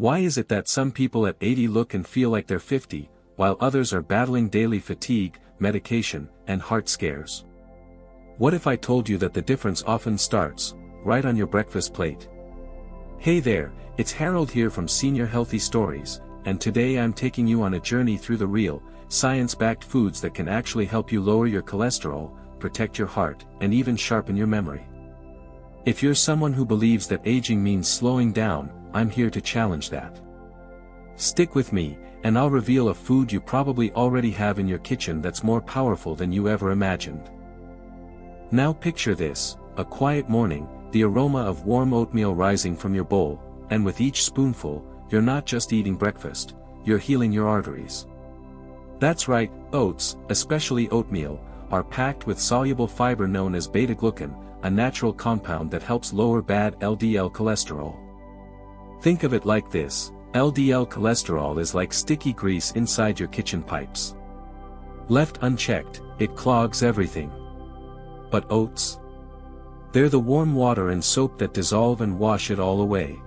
Why is it that some people at 80 look and feel like they're 50, while others are battling daily fatigue, medication, and heart scares? What if I told you that the difference often starts right on your breakfast plate? Hey there, it's Harold here from Senior Healthy Stories, and today I'm taking you on a journey through the real, science-backed foods that can actually help you lower your cholesterol, protect your heart, and even sharpen your memory. If you're someone who believes that aging means slowing down, I'm here to challenge that. Stick with me, and I'll reveal a food you probably already have in your kitchen that's more powerful than you ever imagined. Now picture this, a quiet morning, the aroma of warm oatmeal rising from your bowl, and with each spoonful, you're not just eating breakfast, you're healing your arteries. That's right, oats, especially oatmeal, are packed with soluble fiber known as beta-glucan, a natural compound that helps lower bad LDL cholesterol. Think of it like this, LDL cholesterol is like sticky grease inside your kitchen pipes. Left unchecked, it clogs everything. But oats? They're the warm water and soap that dissolve and wash it all away.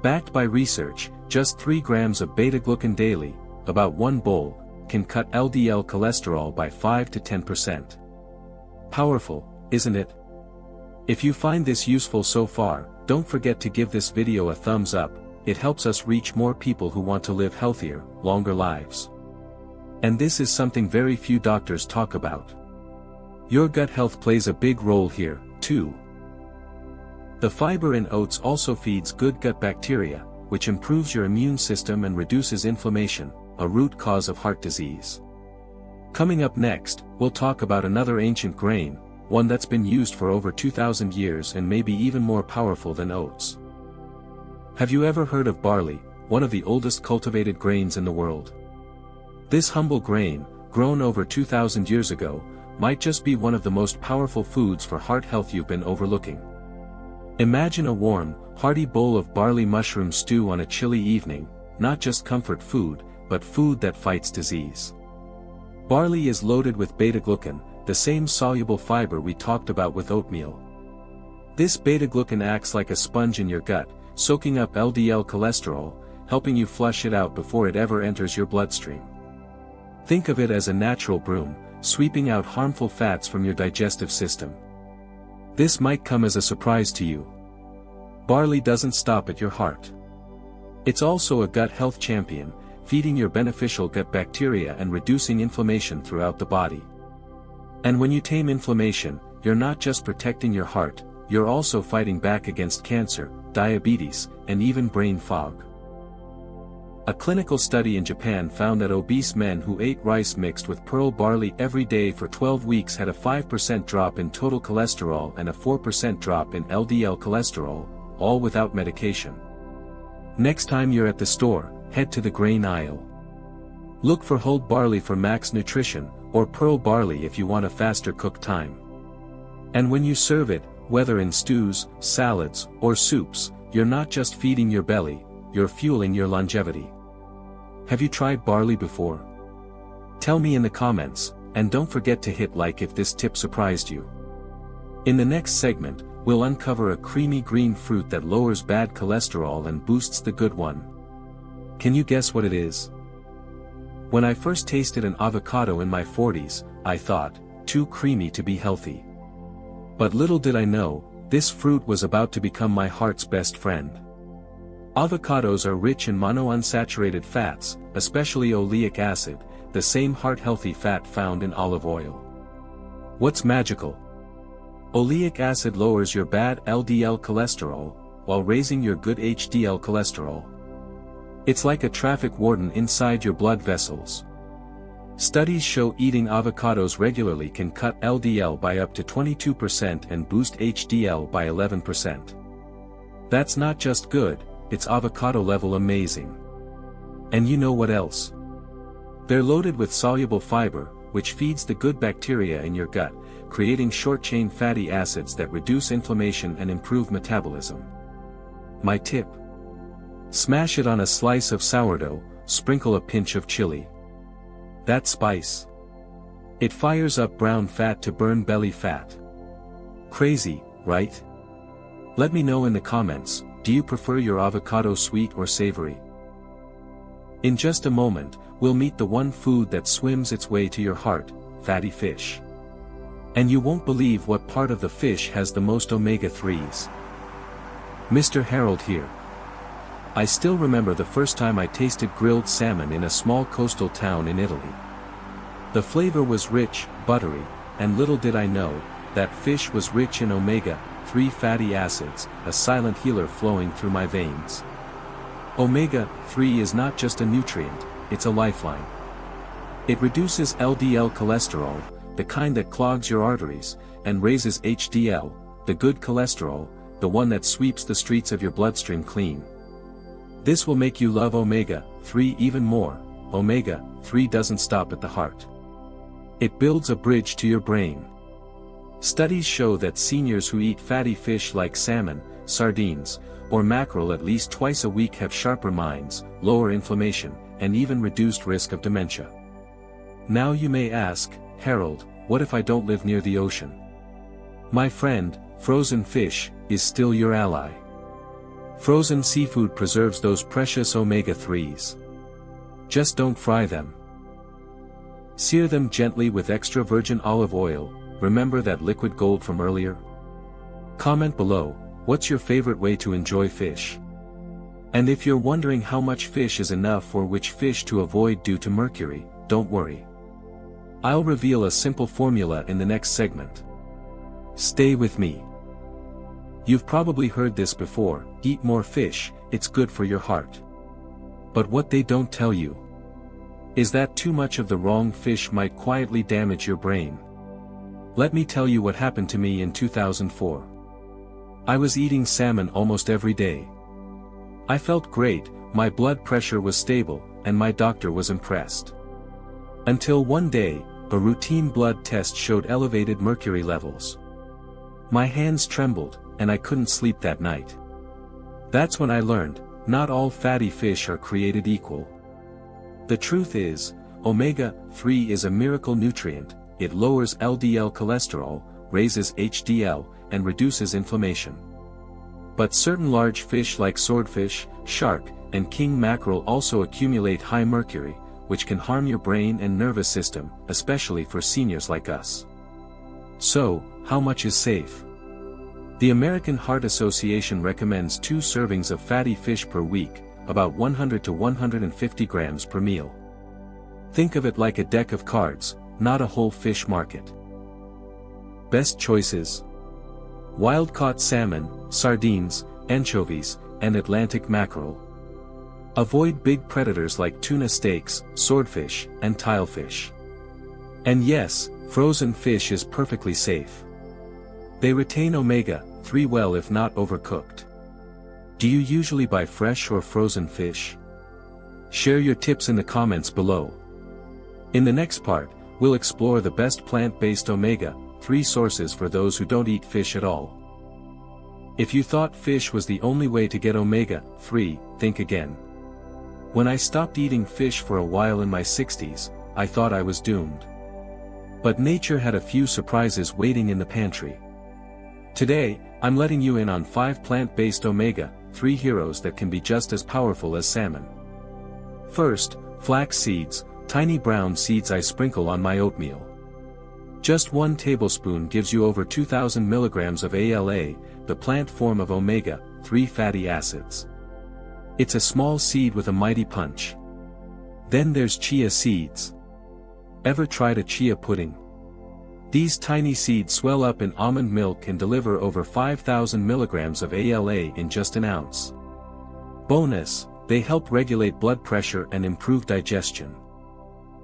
Backed by research, just 3 grams of beta-glucan daily, about 1 bowl, can cut LDL cholesterol by 5 to 10%. Powerful, isn't it? If you find this useful so far, don't forget to give this video a thumbs up, it helps us reach more people who want to live healthier, longer lives. And this is something very few doctors talk about. Your gut health plays a big role here, too. The fiber in oats also feeds good gut bacteria, which improves your immune system and reduces inflammation, a root cause of heart disease. Coming up next, we'll talk about another ancient grain, one that's been used for over 2,000 years and may be even more powerful than oats. Have you ever heard of barley, one of the oldest cultivated grains in the world? This humble grain, grown over 2,000 years ago, might just be one of the most powerful foods for heart health you've been overlooking. Imagine a warm, hearty bowl of barley mushroom stew on a chilly evening, not just comfort food, but food that fights disease. Barley is loaded with beta-glucan, the same soluble fiber we talked about with oatmeal. This beta-glucan acts like a sponge in your gut, soaking up LDL cholesterol, helping you flush it out before it ever enters your bloodstream. Think of it as a natural broom, sweeping out harmful fats from your digestive system. This might come as a surprise to you. Barley doesn't stop at your heart. It's also a gut health champion, feeding your beneficial gut bacteria and reducing inflammation throughout the body. And when you tame inflammation, you're not just protecting your heart, you're also fighting back against cancer, diabetes, and even brain fog. A clinical study in Japan found that obese men who ate rice mixed with pearl barley every day for 12 weeks had a 5% drop in total cholesterol and a 4% drop in LDL cholesterol, all without medication. Next time you're at the store, head to the grain aisle. Look for whole barley for max nutrition, or pearl barley if you want a faster cook time. And when you serve it, whether in stews, salads, or soups, you're not just feeding your belly, you're fueling your longevity. Have you tried barley before? Tell me in the comments, and don't forget to hit like if this tip surprised you. In the next segment, we'll uncover a creamy green fruit that lowers bad cholesterol and boosts the good one. Can you guess what it is? When I first tasted an avocado in my 40s, I thought, too creamy to be healthy. But little did I know, this fruit was about to become my heart's best friend. Avocados are rich in monounsaturated fats, especially oleic acid, the same heart-healthy fat found in olive oil. What's magical? Oleic acid lowers your bad LDL cholesterol, while raising your good HDL cholesterol. It's like a traffic warden inside your blood vessels. Studies show eating avocados regularly can cut LDL by up to 22% and boost HDL by 11%. That's not just good, it's avocado level amazing. And you know what else? They're loaded with soluble fiber, which feeds the good bacteria in your gut, creating short-chain fatty acids that reduce inflammation and improve metabolism. My tip: smash it on a slice of sourdough, sprinkle a pinch of chili. That spice. It fires up brown fat to burn belly fat. Crazy, right? Let me know in the comments, do you prefer your avocado sweet or savory? In just a moment, we'll meet the one food that swims its way to your heart, fatty fish. And you won't believe what part of the fish has the most omega-3s. Mr. Harold here. I still remember the first time I tasted grilled salmon in a small coastal town in Italy. The flavor was rich, buttery, and little did I know, that fish was rich in omega-3 fatty acids, a silent healer flowing through my veins. Omega-3 is not just a nutrient, it's a lifeline. It reduces LDL cholesterol, the kind that clogs your arteries, and raises HDL, the good cholesterol, the one that sweeps the streets of your bloodstream clean. This will make you love omega-3 even more. Omega-3 doesn't stop at the heart. It builds a bridge to your brain. Studies show that seniors who eat fatty fish like salmon, sardines, or mackerel at least twice a week have sharper minds, lower inflammation, and even reduced risk of dementia. Now you may ask, Harold, what if I don't live near the ocean? My friend, frozen fish, is still your ally. Frozen seafood preserves those precious omega-3s. Just don't fry them. Sear them gently with extra virgin olive oil. Remember that liquid gold from earlier? Comment below, what's your favorite way to enjoy fish? And if you're wondering how much fish is enough or which fish to avoid due to mercury, don't worry. I'll reveal a simple formula in the next segment. Stay with me. You've probably heard this before, eat more fish, it's good for your heart. But what they don't tell you is that too much of the wrong fish might quietly damage your brain. Let me tell you what happened to me in 2004. I was eating salmon almost every day. I felt great, my blood pressure was stable, and my doctor was impressed. Until one day, a routine blood test showed elevated mercury levels. My hands trembled, and I couldn't sleep that night. That's when I learned, not all fatty fish are created equal. The truth is, omega-3 is a miracle nutrient. It lowers LDL cholesterol, raises HDL, and reduces inflammation. But certain large fish like swordfish, shark, and king mackerel also accumulate high mercury, which can harm your brain and nervous system, especially for seniors like us. So, how much is safe? The American Heart Association recommends 2 servings of fatty fish per week, about 100 to 150 grams per meal. Think of it like a deck of cards, not a whole fish market. Best choices: wild-caught salmon, sardines, anchovies, and Atlantic mackerel. Avoid big predators like tuna steaks, swordfish, and tilefish. And yes, frozen fish is perfectly safe. They retain omega-3 well if not overcooked. Do you usually buy fresh or frozen fish? Share your tips in the comments below. In the next part, we'll explore the best plant-based omega-3 sources for those who don't eat fish at all. If you thought fish was the only way to get omega-3, think again. When I stopped eating fish for a while in my 60s, I thought I was doomed. But nature had a few surprises waiting in the pantry. Today, I'm letting you in on 5 plant-based omega-3 heroes that can be just as powerful as salmon. First, flax seeds, tiny brown seeds I sprinkle on my oatmeal. Just 1 tablespoon gives you over 2,000 milligrams of ALA, the plant form of omega-3 fatty acids. It's a small seed with a mighty punch. Then there's chia seeds. Ever tried a chia pudding? These tiny seeds swell up in almond milk and deliver over 5,000 milligrams of ALA in just an ounce. Bonus, they help regulate blood pressure and improve digestion.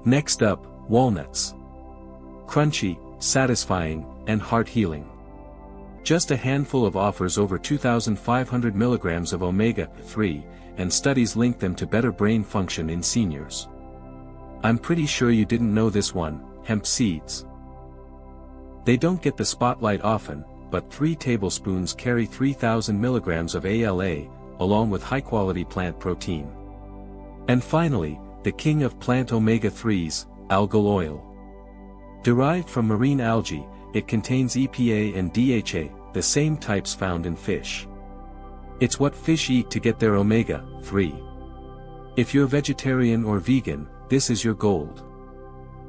Next up, walnuts. Crunchy, satisfying, and heart healing. Just a handful of offers over 2,500 milligrams of omega-3, and studies link them to better brain function in seniors. I'm pretty sure you didn't know this one, hemp seeds. They don't get the spotlight often, but 3 tablespoons carry 3,000 milligrams of ALA, along with high-quality plant protein. And finally, the king of plant omega-3s, algal oil. Derived from marine algae, it contains EPA and DHA, the same types found in fish. It's what fish eat to get their omega-3. If you're vegetarian or vegan, this is your gold.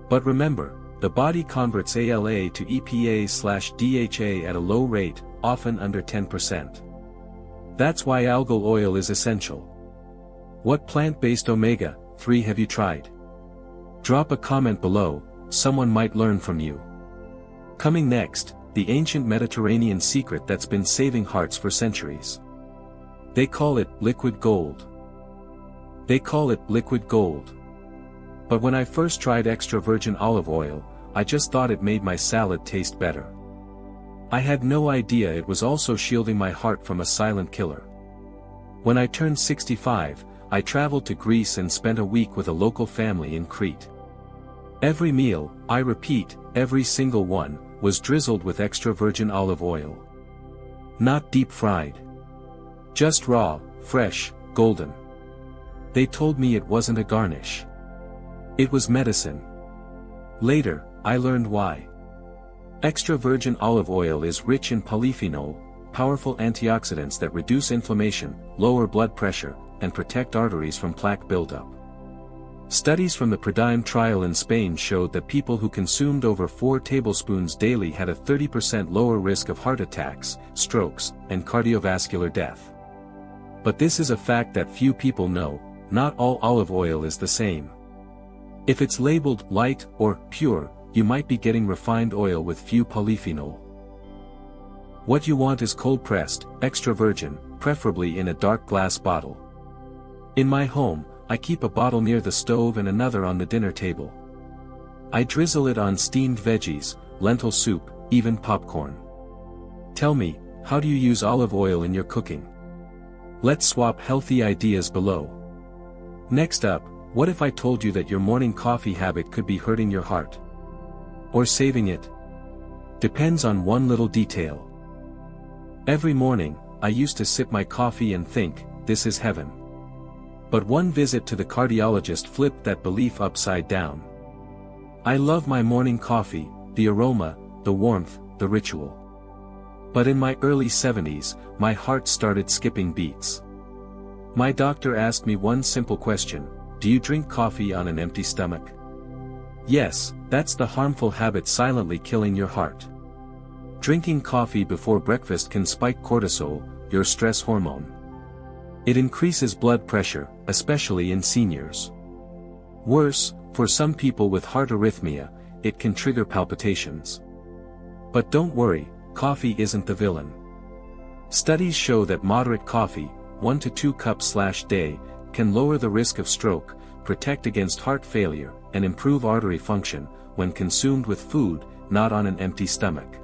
But remember, the body converts ALA to EPA/DHA at a low rate, often under 10%. That's why algal oil is essential. What plant-based omega-3 have you tried? Drop a comment below, someone might learn from you. Coming next, the ancient Mediterranean secret that's been saving hearts for centuries. They call it liquid gold. But when I first tried extra virgin olive oil, I just thought it made my salad taste better. I had no idea it was also shielding my heart from a silent killer. When I turned 65, I traveled to Greece and spent a week with a local family in Crete. Every meal, I repeat, every single one, was drizzled with extra virgin olive oil. Not deep fried. Just raw, fresh, golden. They told me it wasn't a garnish. It was medicine. Later, I learned why. Extra virgin olive oil is rich in polyphenol, powerful antioxidants that reduce inflammation, lower blood pressure, and protect arteries from plaque buildup. Studies from the Prudime trial in Spain showed that people who consumed over 4 tablespoons daily had a 30% lower risk of heart attacks, strokes, and cardiovascular death. But this is a fact that few people know: not all olive oil is the same. If it's labeled light or pure, you might be getting refined oil with few polyphenol. What you want is cold-pressed, extra virgin, preferably in a dark glass bottle. In my home, I keep a bottle near the stove and another on the dinner table. I drizzle it on steamed veggies, lentil soup, even popcorn. Tell me, how do you use olive oil in your cooking? Let's swap healthy ideas below. Next up, what if I told you that your morning coffee habit could be hurting your heart? Or saving it? Depends on one little detail. Every morning, I used to sip my coffee and think, this is heaven. But one visit to the cardiologist flipped that belief upside down. I love my morning coffee, the aroma, the warmth, the ritual. But in my early 70s, my heart started skipping beats. My doctor asked me one simple question: do you drink coffee on an empty stomach? Yes, that's the harmful habit silently killing your heart. Drinking coffee before breakfast can spike cortisol, your stress hormone. It increases blood pressure, especially in seniors. Worse, for some people with heart arrhythmia, it can trigger palpitations. But don't worry, coffee isn't the villain. Studies show that moderate coffee, 1 to 2 cups/day, can lower the risk of stroke, protect against heart failure, and improve artery function, when consumed with food, not on an empty stomach.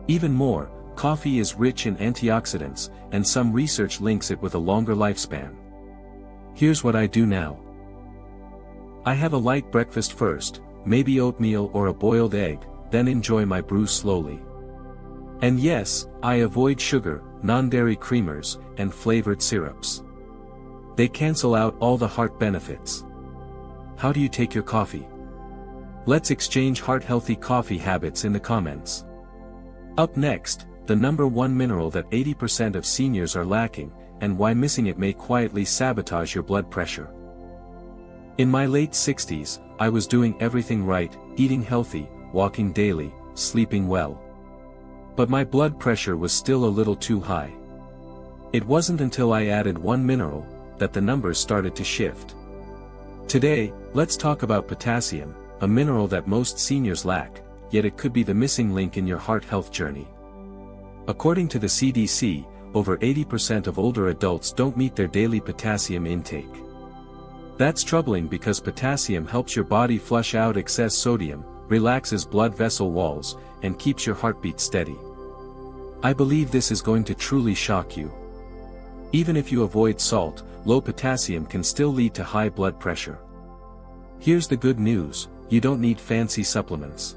Even more, coffee is rich in antioxidants, and some research links it with a longer lifespan. Here's what I do now. I have a light breakfast first, maybe oatmeal or a boiled egg, then enjoy my brew slowly. And yes, I avoid sugar, non-dairy creamers, and flavored syrups. They cancel out all the heart benefits. How do you take your coffee? Let's exchange heart-healthy coffee habits in the comments. Up next, the number one mineral that 80% of seniors are lacking, and why missing it may quietly sabotage your blood pressure. In my late 60s, I was doing everything right, eating healthy, walking daily, sleeping well. But my blood pressure was still a little too high. It wasn't until I added one mineral that the numbers started to shift. Today, let's talk about potassium, a mineral that most seniors lack, yet it could be the missing link in your heart health journey. According to the CDC, over 80% of older adults don't meet their daily potassium intake. That's troubling because potassium helps your body flush out excess sodium, relaxes blood vessel walls, and keeps your heartbeat steady. I believe this is going to truly shock you. Even if you avoid salt, low potassium can still lead to high blood pressure. Here's the good news: you don't need fancy supplements.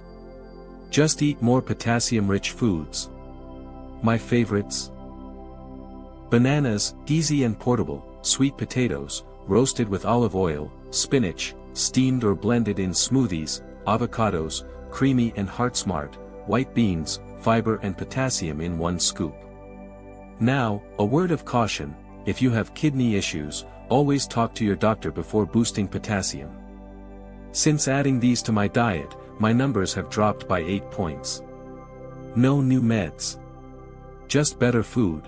Just eat more potassium-rich foods. My favorites: bananas, easy and portable; sweet potatoes, roasted with olive oil; spinach, steamed or blended in smoothies; avocados, creamy and heart-smart; white beans, fiber and potassium in one scoop. Now, a word of caution: if you have kidney issues, always talk to your doctor before boosting potassium. Since adding these to my diet, my numbers have dropped by 8 points. No new meds. Just better food.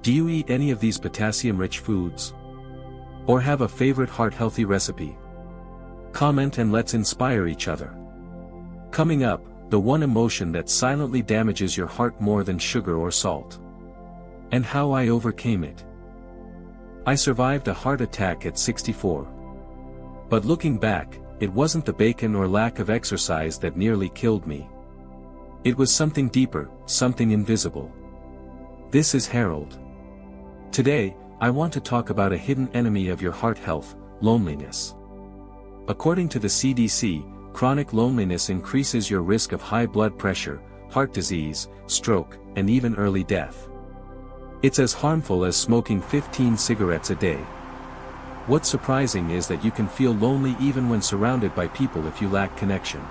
Do you eat any of these potassium-rich foods? Or have a favorite heart-healthy recipe? Comment and let's inspire each other. Coming up, the one emotion that silently damages your heart more than sugar or salt. And how I overcame it. I survived a heart attack at 64. But looking back, it wasn't the bacon or lack of exercise that nearly killed me. It was something deeper, something invisible. This is Harold. Today, I want to talk about a hidden enemy of your heart health: loneliness. According to the CDC, chronic loneliness increases your risk of high blood pressure, heart disease, stroke, and even early death. It's as harmful as smoking 15 cigarettes a day. What's surprising is that you can feel lonely even when surrounded by people if you lack connection.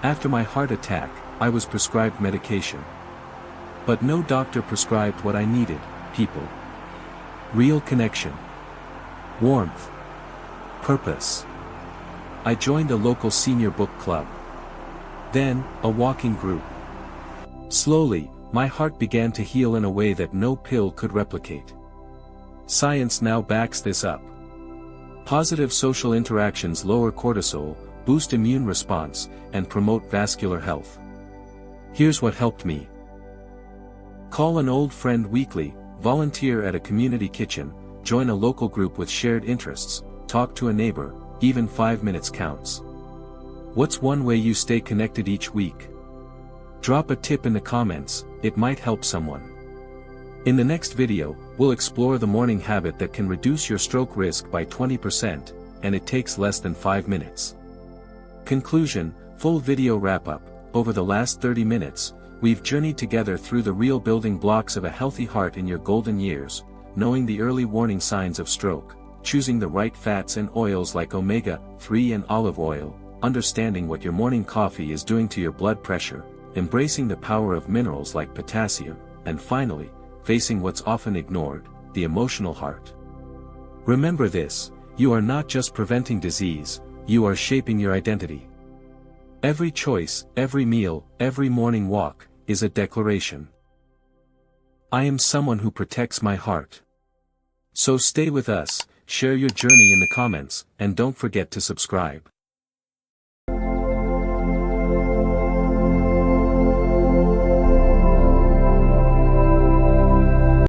After my heart attack, I was prescribed medication. But no doctor prescribed what I needed: people. Real connection. Warmth. Purpose. I joined a local senior book club. Then, a walking group. Slowly, my heart began to heal in a way that no pill could replicate. Science now backs this up. Positive social interactions lower cortisol, boost immune response, and promote vascular health. Here's what helped me. Call an old friend weekly, volunteer at a community kitchen, join a local group with shared interests, talk to a neighbor, even 5 minutes counts. What's one way you stay connected each week? Drop a tip in the comments, it might help someone. In the next video, we'll explore the morning habit that can reduce your stroke risk by 20%, and it takes less than 5 minutes. Conclusion, full video wrap-up. Over the last 30 minutes, we've journeyed together through the real building blocks of a healthy heart in your golden years, knowing the early warning signs of stroke, choosing the right fats and oils like omega-3 and olive oil, understanding what your morning coffee is doing to your blood pressure, embracing the power of minerals like potassium, and finally, facing what's often ignored: the emotional heart. Remember this: you are not just preventing disease, you are shaping your identity. Every choice, every meal, every morning walk, is a declaration. I am someone who protects my heart. So stay with us, share your journey in the comments, and don't forget to subscribe.